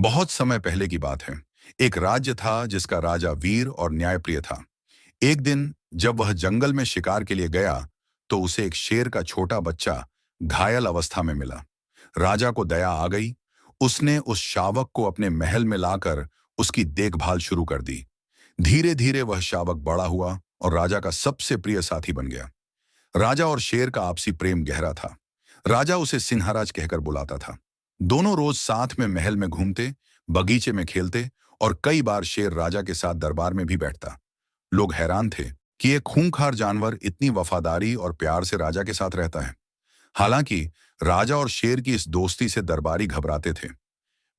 बहुत समय पहले की बात है। एक राज्य था जिसका राजा वीर और न्यायप्रिय था। एक दिन जब वह जंगल में शिकार के लिए गया, तो उसे एक शेर का छोटा बच्चा घायल अवस्था में मिला। राजा को दया आ गई। उसने उस शावक को अपने महल में लाकर उसकी देखभाल शुरू कर दी। धीरे धीरे वह शावक बड़ा हुआ और राजा का सबसे प्रिय साथी बन गया। राजा और शेर का आपसी प्रेम गहरा था। राजा उसे सिंहराज कहकर बुलाता था। दोनों रोज साथ में महल में घूमते, बगीचे में खेलते और कई बार शेर राजा के साथ दरबार में भी बैठता। लोग हैरान थे कि एक खूंखार जानवर इतनी वफादारी और प्यार से राजा के साथ रहता है। हालांकि राजा और शेर की इस दोस्ती से दरबारी घबराते थे।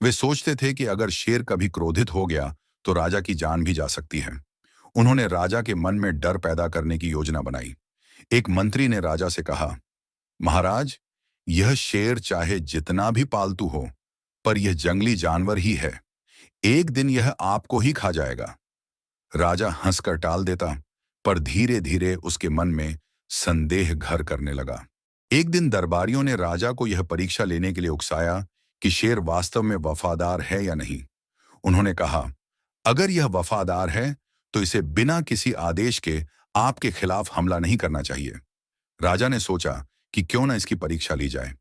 वे सोचते थे कि अगर शेर कभी क्रोधित हो गया तो राजा की जान भी जा सकती है। उन्होंने राजा के मन में डर पैदा करने की योजना बनाई। एक मंत्री ने राजा से कहा, महाराज, यह शेर चाहे जितना भी पालतू हो, पर यह जंगली जानवर ही है। एक दिन यह आपको ही खा जाएगा। राजा हंसकर टाल देता, पर धीरे धीरे उसके मन में संदेह घर करने लगा। एक दिन दरबारियों ने राजा को यह परीक्षा लेने के लिए उकसाया कि शेर वास्तव में वफादार है या नहीं। उन्होंने कहा, अगर यह वफादार है तो इसे बिना किसी आदेश के आपके खिलाफ हमला नहीं करना चाहिए। राजा ने सोचा कि क्यों न इसकी परीक्षा ली जाए।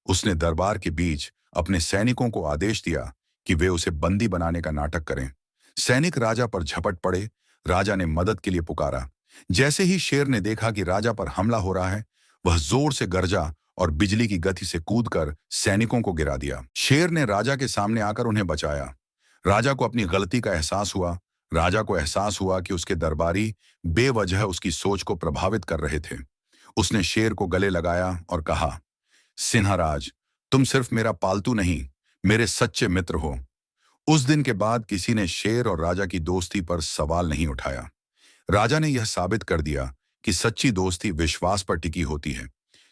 उसने दरबार के बीच अपने सैनिकों को आदेश दिया कि वे उसे बंदी बनाने का नाटक करें। सैनिक राजा पर झपट पड़े। राजा ने मदद के लिए पुकारा। जैसे ही शेर ने देखा कि राजा पर हमला हो रहा है, वह जोर से गरजा और बिजली की गति से कूदकर सैनिकों को गिरा दिया। शेर ने राजा के सामने आकर उन्हें बचाया। राजा को अपनी गलती का एहसास हुआ। राजा को एहसास हुआ कि उसके दरबारी बेवजह उसकी सोच को प्रभावित कर रहे थे। उसने शेर को गले लगाया और कहा, सिंहराज, तुम सिर्फ मेरा पालतू नहीं, मेरे सच्चे मित्र हो। उस दिन के बाद किसी ने शेर और राजा की दोस्ती पर सवाल नहीं उठाया। राजा ने यह साबित कर दिया कि सच्ची दोस्ती विश्वास पर टिकी होती है,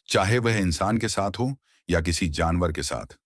चाहे वह इंसान के साथ हो या किसी जानवर के साथ।